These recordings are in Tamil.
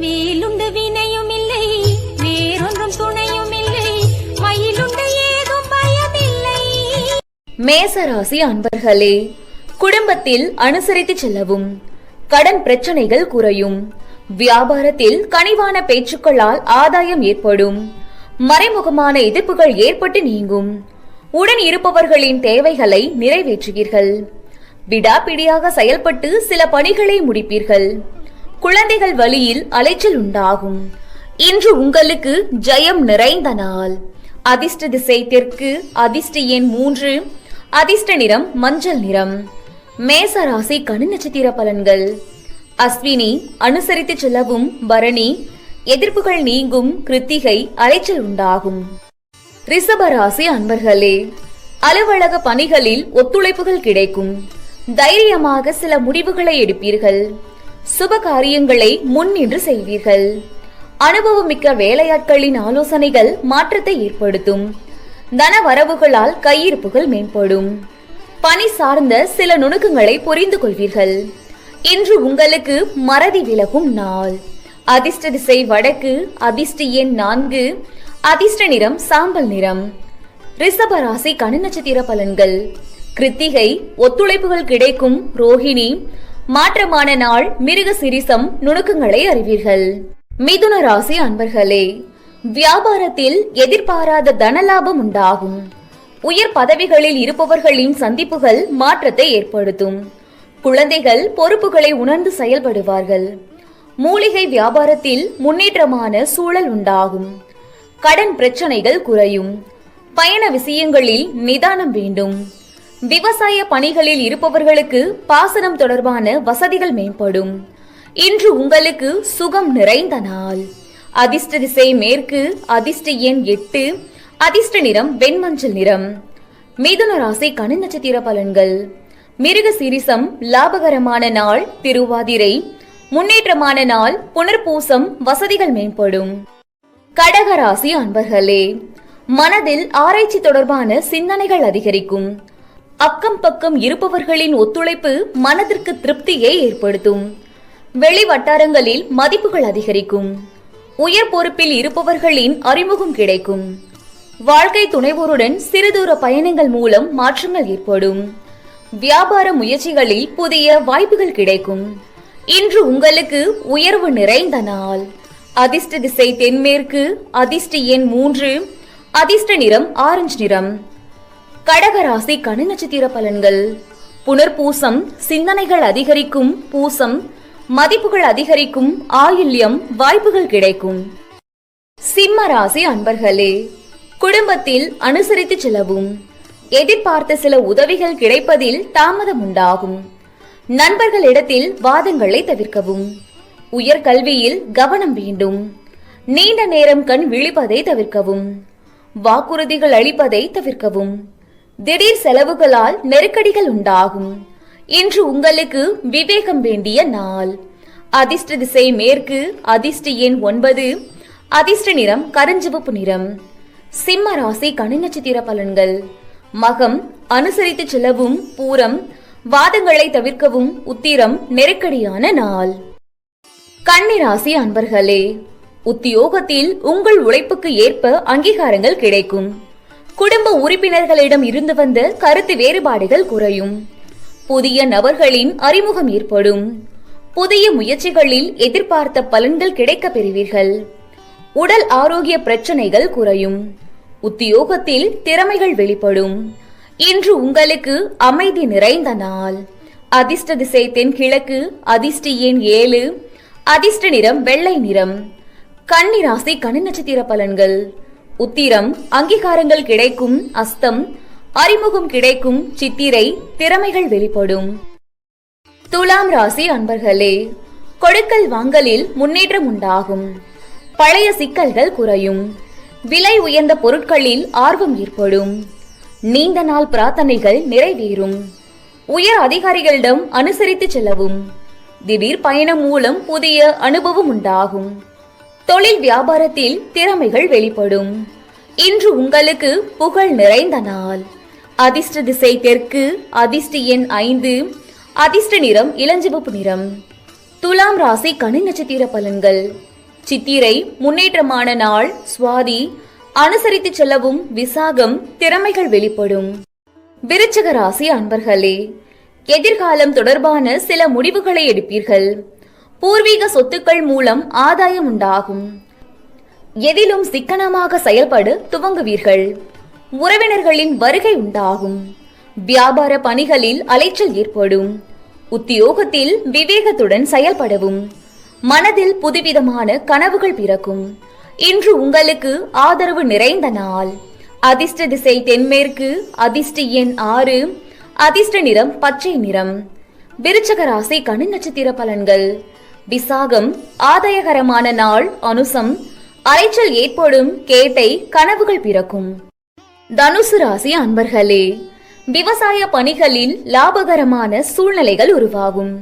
வேலுண்டு வினையும் இல்லை, வேறொன்றும் துணையும் இல்லை, மயிலுண்டு ஏதும் பயமில்லை. மேசராசி அன்பர்களே, குடும்பத்தில் அனுசரித்து செல்லவும், கடன் பிரச்சனைகள் குறையும், வியாபாரத்தில் கனிவான பேச்சுக்களால் ஆதாயம் ஏற்படும், மறைமுகமான எதிர்ப்புகள் ஏற்பட்டு நீங்கும், உடன் இருப்பவர்களின் தேவைகளை நிறைவேற்றுவீர்கள், விடாப்பிடியாக செயல்பட்டு சில பணிகளை முடிப்பீர்கள், குழந்தைகள் வழியில் அலைச்சல் உண்டாகும். இன்று உங்களுக்கு ஜெயம் நிறைந்த நாள். அதிர்ஷ்ட திசை தெற்கு, அதிர்ஷ்ட எண் 3, அதிர்ஷ்ட நிறம் மஞ்சள் நிறம். மேசராசி கனி நட்சத்திர பலன்கள். அஸ்வினி அனுசரித்து செல்லவும், பரணி எதிர்ப்புகள் நீங்கும், கிருத்திகை அலைச்சல் உண்டாகும். ரிஷபராசி அன்பர்களே, அலுவலக பணிகளில் ஒத்துழைப்புகள் கிடைக்கும், தைரியமாக சில முடிவுகளை எடுப்பீர்கள், சுப காரியங்களை முன்னின்று செய்வீர்கள், அனுபவமிக்க வேலையாட்களின் ஆலோசனைகள் மாற்றத்தை ஏற்படுத்தும், தன வரவுகளால் கையிருப்புகள் மேம்படும், பணி சார்ந்த சில நுணுக்கங்களை புரிந்து கொள்வீர்கள். இன்று உங்களுக்கு மறதி விலகும் நாள். அதிர்ஷ்ட திசை வடக்கு, அதிர்ஷ்ட எண் 4, அதிர்ஷ்ட நிறம் சாம்பல் நிறம். ரிஷபராசி கனி நட்சத்திர பலன்கள். கிருத்திகை ஒத்துழைப்புகள் கிடைக்கும், ரோஹிணி மாற்றமான நாள், மிருக சிரிசம் நுணுக்கங்களை அறிவீர்கள். மிதுன ராசி அன்பர்களே, வியாபாரத்தில் எதிர்பாராத தனலாபம் உண்டாகும், உயர் பதவிகளில் இருப்பவர்களின் சந்திப்புகள் மாற்றத்தை ஏற்படுத்தும், குழந்தைகள் பொறுப்புகளை உணர்ந்து செயல்படுவார்கள், மூலிகை வியாபாரத்தில் முன்னேற்றமான சூழல் உண்டாகும், கடன் பிரச்சனைகள் குறையும், பயண விஷயங்களில் நிதானம் வேண்டும், விவசாய பணிகளில் இருப்பவர்களுக்கு பாசனம் தொடர்பான வசதிகள் மேம்படும். இன்று உங்களுக்கு சுகம் நிறைந்த நாள். அதிர்ஷ்ட திசை மேற்கு, அதிர்ஷ்ட எண் 8, அதிர்ஷ்ட நிறம் வெண்மஞ்சள் நிறம். மிதுன ராசி கனி நட்சத்திர பலன்கள். மிருக சீரிசம் லாபகரமான நாள், திருவாதிரை முன்னேற்றமான நாள், புனர்பூசம் வசதிகள் மேம்படும். கடகராசி அன்பர்களே, மனதில் ஆராய்ச்சி தொடர்பான சிந்தனைகள் அதிகரிக்கும், அக்கம் பக்கம் இருப்பவர்களின் ஒத்துழைப்பு மனதிற்கு திருப்தியை ஏற்படுத்தும், வெளி வட்டாரங்களில் மதிப்புகள் அதிகரிக்கும், உயர் பொறுப்பில் இருப்பவர்களின் அறிமுகம் கிடைக்கும், வாழ்க்கை துணைவோருடன் சிறுதூர பயணங்கள் மூலம் மாற்றங்கள் ஏற்படும், வியாபார முயற்சிகளில் புதிய வாய்ப்புகள் கிடைக்கும். இன்று உங்களுக்கு உயர்வு நிறைந்த நாள். அதிர்ஷ்ட திசை தென்மேற்கு, அதிர்ஷ்ட எண் 3, அதிர்ஷ்ட நிறம் ஆரஞ்சு நிறம். கடகராசி கனி நட்சத்திர பலன்கள். புனர்பூசம் சிந்தனைகள் அதிகரிக்கும், பூசம் மதிப்புகள் அதிகரிக்கும், ஆயில்யம் வாய்ப்புகள் கிடைக்கும். சிம்ம ராசி அன்பர்களே, குடும்பத்தில் அனுசரித்து செல்லவும், எதிர்பார்த்த சில உதவிகள் கிடைப்பதில் தாமதம் உண்டாகும், நண்பர்களிடத்தில் வாதங்களை தவிர்க்கவும், உயர்கல்வியில் கவனம் வேண்டும், நீண்ட நேரம் கண் விழிப்பதை தவிர்க்கவும், வாக்குறுதிகள் அளிப்பதை தவிர்க்கவும், திடீர் செலவுகளால் நெருக்கடிகள் உண்டாகும். இன்று உங்களுக்கு விவேகம் வேண்டிய நாள். அதிர்ஷ்ட திசை மேற்கு, அதிர்ஷ்ட எண் 9, அதிர்ஷ்ட நிறம் கருஞ்சிவப்பு நிறம். சிம்ம ராசி கனி நட்சத்திர பலன்கள். மகம் அனுசரித்து செல்லவும், பூரம் வாதங்களை தவிர்க்கவும், உத்திரம் நெருக்கடியான நாள். கன்னி ராசி அன்பர்களே, உத்தியோகத்தில் உங்கள் உழைப்புக்கு ஏற்ப அங்கீகாரங்கள் கிடைக்கும், குடும்ப உறுப்பினர்களிடம் இருந்து வந்த கருத்து வேறுபாடுகள் குறையும், புதிய நபர்களின் அறிமுகம் ஏற்படும், புதிய முயற்சிகளில் எதிர்பார்த்த பலன்கள் கிடைக்க பெறுவீர்கள், உடல் ஆரோக்கிய பிரச்சனைகள் குறையும், உத்தியோகத்தில் திறமைகள் வெளிப்படும். இன்று உங்களுக்கு அமைதி நிறைந்த நாள். அதிர்ஷ்ட திசை தென்கிழக்கு, அதிர்ஷ்ட எண் 7, அதிர்ஷ்ட நிறம் வெள்ளை நிறம். கன்னி ராசி கனி நட்சத்திர பலன்கள். உத்திரம் அங்கீகாரங்கள் கிடைக்கும், அஸ்தம் அறிமுகம் கிடைக்கும், சித்திரை திறமைகள் வெளிப்படும். துலாம் ராசி அன்பர்களே, கொடுக்கல் வாங்கலில் முன்னேற்றம் உண்டாகும், பழைய சிக்கல்கள் குறையும், விலை உயர்ந்த பொருட்களில் ஆர்வம் ஏற்படும், நீண்ட நாள் பிரார்த்தனைகள் நிறைவேறும், உயர் அதிகாரிகளிடம் அனுசரித்து செல்லவும், திடீர் பயணம் மூலம் புதிய அனுபவம் உண்டாகும், தொழில் வியாபாரத்தில் திறமைகள் வெளிப்படும். இன்று உங்களுக்கு புகழ் நிறைந்த நாள். அதிர்ஷ்ட திசை தெற்கு, அதிர்ஷ்ட எண் 5, அதிர்ஷ்ட நிறம் இளஞ்சிவப்பு நிறம். துலாம் ராசி கனி நட்சத்திர பலன்கள். சித்திரை முன்னேற்றமான நாள். சுவாதி அனுசரித்து செல்லவும். விசாகம் திறமைகள் வெளிப்படும். விருச்சிக ராசி அன்பர்களே, எதிர்காலம் தொடர்பான சில முடிவுகளை எடுப்பீர்கள். பூர்வீக சொத்துக்கள் மூலம் ஆதாயம் உண்டாகும். எதிலும் சிக்கனமாக செயல்பட துவங்குவீர்கள். உறவினர்களின் வருகை உண்டாகும். வியாபார பணிகளில் அலைச்சல் ஏற்படும். உத்தியோகத்தில் விவேகத்துடன் செயல்படவும். மனதில் புதுவிதமான கனவுகள் பிறக்கும். இன்று உங்களுக்கு ஆதரவு நிறைந்த நாள். அதிர்ஷ்ட திசை தென்மேற்கு. அதிர்ஷ்ட எண் 6. அதிர்ஷ்ட நிறம் பச்சை நிறம். விருச்சிக ராசி கன்னி நட்சத்திர பலன்கள். விசாகம் ஆதாயகரமான நாள். அனுசம் அலைச்சல் ஏற்படும். கேட்டை கனவுகள் பிறக்கும். தனுசு ராசி அன்பர்களே, விவசாய பணிகளில் லாபகரமான சூழ்நிலைகள் உருவாகும்.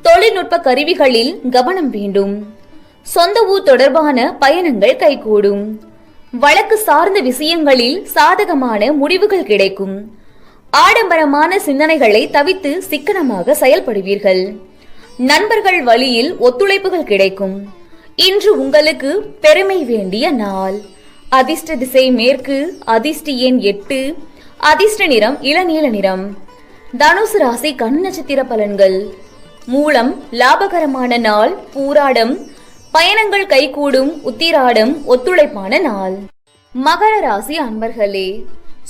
தொழில்நுட்ப கருவிகளில் கவனம் வேண்டும். சொந்த ஊர் தொடர்பான பயணங்கள் கைகூடும். வழக்கு சார்ந்த விஷயங்களில் சாதகமான முடிவுகள் கிடைக்கும். ஆடம்பரமான சிந்தனைகளை தவிர்த்து சிக்கனமாக செயல்படுவீர்கள். நண்பர்கள் வழியில் ஒத்துழைப்புகள் கிடைக்கும். இன்று உங்களுக்கு பெருமை வேண்டிய நாள். அதிர்ஷ்ட திசை மேற்கு. அதிர்ஷ்ட எண் 8. அதிர்ஷ்ட நிறம் இளநீல நிறம். தனுசு ராசி கன்னி நட்சத்திர பலன்கள். மூலம் லாபகரமான நாள். பூராடம் பயணங்கள் கைகூடும். உத்திராடம் ஒத்துழைப்பான நாள். மகர ராசி அன்பர்களே,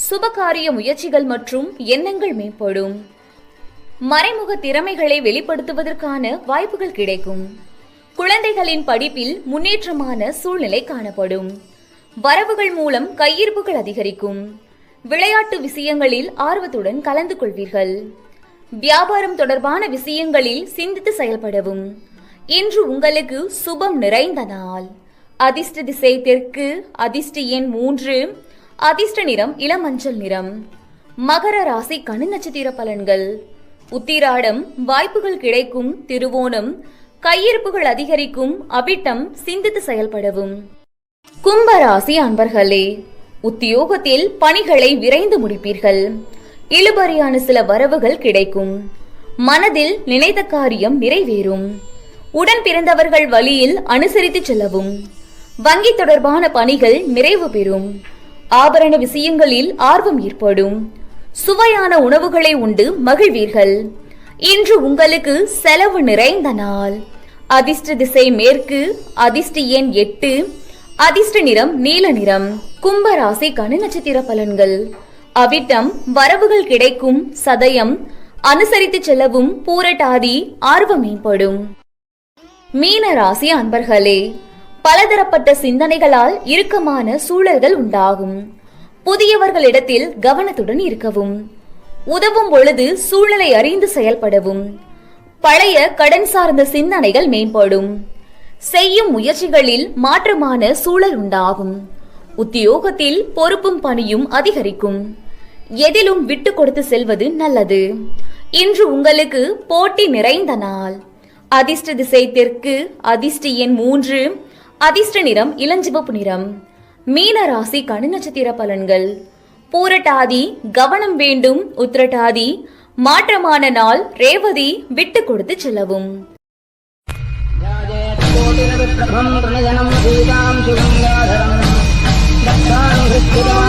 சுபகாரிய முயற்சிகள் மற்றும் எண்ணங்கள் மேம்படும். மறைமுக திறமைகளை வெளிப்படுத்துவதற்கான வாய்ப்புகள் கிடைக்கும். குழந்தைகளின் படிப்பில் முன்னேற்றமான சூழ்நிலை காணப்படும். வரவுகள் மூலம் கையிருப்புகள் அதிகரிக்கும். விளையாட்டு விஷயங்களில் ஆர்வத்துடன் கலந்து கொள்வீர்கள். வியாபாரம் தொடர்பான விஷயங்களில் சிந்தித்து செயல்படவும். இன்று உங்களுக்கு சுபம் நிறைந்த நாள். அதிர்ஷ்ட திசை தெற்கு. அதிர்ஷ்ட எண் 3. அதிர்ஷ்ட நிறம் இளமஞ்சள் நிறம். மகர ராசி கன்னி நட்சத்திர பலன்கள். உத்திராடம் வாய்ப்புகள் கிடைக்கும். திருவோணம் கையிருப்புகள் அதிகரிக்கும். அவிட்டம் சிந்தித்து செயல்படவும். கும்பராசி அன்பர்களே, உத்தியோகத்தில் பணிகளை விரைந்து முடிப்பீர்கள். இழுபறியான சில வரவுகள் கிடைக்கும். மனதில் நினைத்த காரியம் நிறைவேறும். உடன் பிறந்தவர்கள் வழியில் அனுசரித்து செல்லவும். வங்கி தொடர்பான பணிகள் நிறைவு பெறும். ஆபரண விஷயங்களில் ஆர்வம் ஏற்படும். சுவையான உணவுகளை உண்டு மகிழ்வீர்கள். இன்று உங்களுக்கு செலவு நிறைந்த நாள். அதிர்ஷ்ட திசை மேற்கு. அதிர்ஷ்ட எண் 8. அதிர்ஷ்ட நிறம் நீல நிறம். கும்பராசி கன்னி நட்சத்திர பலன்கள். அவிட்டம் வரவுகள் கிடைக்கும். சதயம் அனுசரித்து செல்லவும். பூரட்டாதி ஆர்வம் மேம்படும். மீன ராசி அன்பர்களே, பலதரப்பட்ட சிந்தனைகளால் இறுக்கமான சூழல்கள் உண்டாகும். புதியவர்களிடத்தில் கவனத்துடன் இருக்கவும். உதவும் பொழுது சூழ்நிலை அறிந்து செயல்படவும். பழைய கடன் சார்ந்த சிந்தனைகள் மேம்படும். செய்யும் முயற்சிகளில் மாற்றமான சூழல் உண்டாகும். உத்தியோகத்தில் பொறுப்பும் பணியும் அதிகரிக்கும். எதிலும் விட்டு கொடுத்து செல்வது நல்லது. இன்று உங்களுக்கு போட்டி நிறைந்த நாள். அதிர்ஷ்ட திசை தெற்கு. அதிர்ஷ்ட எண் 3. அதிர்ஷ்ட நிறம் இளஞ்சிவப்பு நிறம். மீன ராசி கன்னி நட்சத்திர பலன்கள். பூரட்டாதி கவனம் வேண்டும். உத்திரட்டாதி மாற்றமான நாள். ரேவதி விட்டு கொடுத்து செல்லவும். प्रणयनं सीतां सुगन्धाधरं दत्तानुहृत्युदां